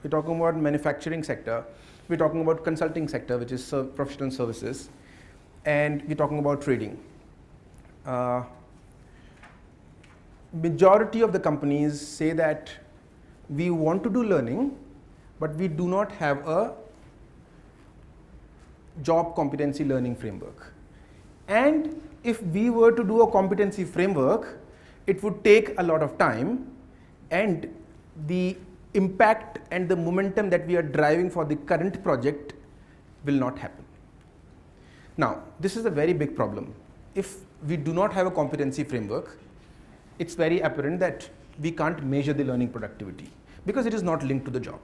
we're talking about manufacturing sector, we're talking about consulting sector, which is professional services, and we're talking about trading. Majority of the companies say that we want to do learning, but we do not have a job competency learning framework. And if we were to do a competency framework, it would take a lot of time, and the impact and the momentum that we are driving for the current project will not happen. Now, this is a very big problem. If we do not have a competency framework, it's very apparent that we can't measure the learning productivity because it is not linked to the job.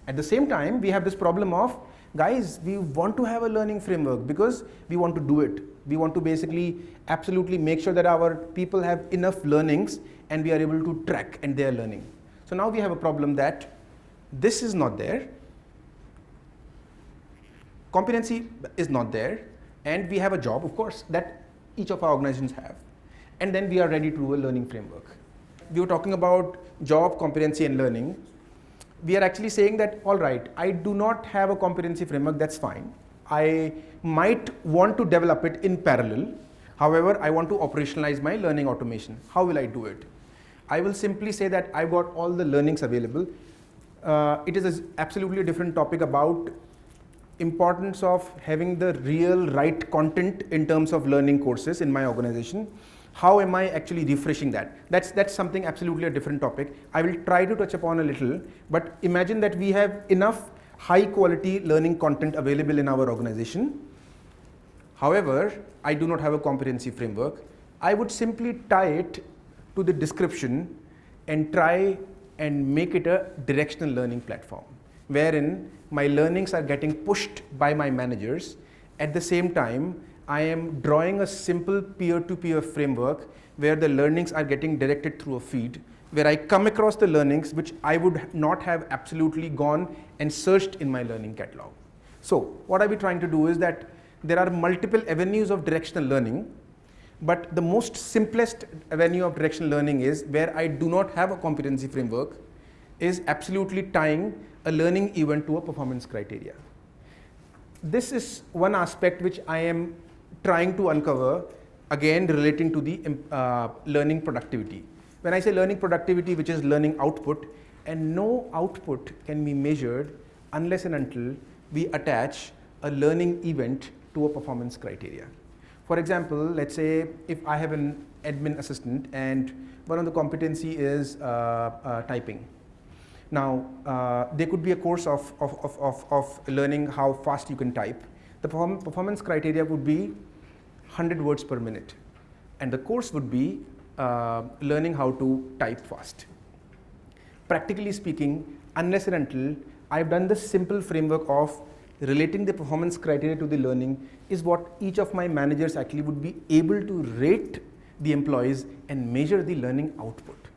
At the same time, we have this problem of, guys, we want to have a learning framework because we want to do it. We want to basically absolutely make sure that our people have enough learnings and we are able to track and they are learning. So now we have a problem that this is not there, competency is not there, and we have a job, of course, that each of our organizations have. And then we are ready to do a learning framework. We were talking about job, competency, and learning. We are actually saying that, all right, I do not have a competency framework, that's fine. I might want to develop it in parallel. However, I want to operationalize my learning automation. How will I do it? I will simply say that I've got all the learnings available. It is an absolutely different topic about importance of having the real right content in terms of learning courses in my organization. How am I actually refreshing that? That's something absolutely a different topic. I will try to touch upon a little, but imagine that we have enough high quality learning content available in our organization. However, I do not have a competency framework. I would simply tie it to the description and try and make it a directional learning platform, wherein my learnings are getting pushed by my managers. At the same time, I am drawing a simple peer-to-peer framework where the learnings are getting directed through a feed, where I come across the learnings which I would not have absolutely gone and searched in my learning catalog. So what I'll be trying to do is that there are multiple avenues of directional learning, but the most simplest avenue of directional learning is where I do not have a competency framework, is absolutely tying a learning event to a performance criteria. This is one aspect which I am trying to uncover, again relating to the learning productivity. When I say learning productivity, which is learning output, and no output can be measured unless and until we attach a learning event to a performance criteria. For example, let's say if I have an admin assistant and one of the competency is typing. Now, there could be a course of learning how fast you can type. The performance criteria would be 100 words per minute, and the course would be learning how to type fast. Practically speaking, unless and until I've done the simple framework of relating the performance criteria to the learning, is what each of my managers actually would be able to rate the employees and measure the learning output.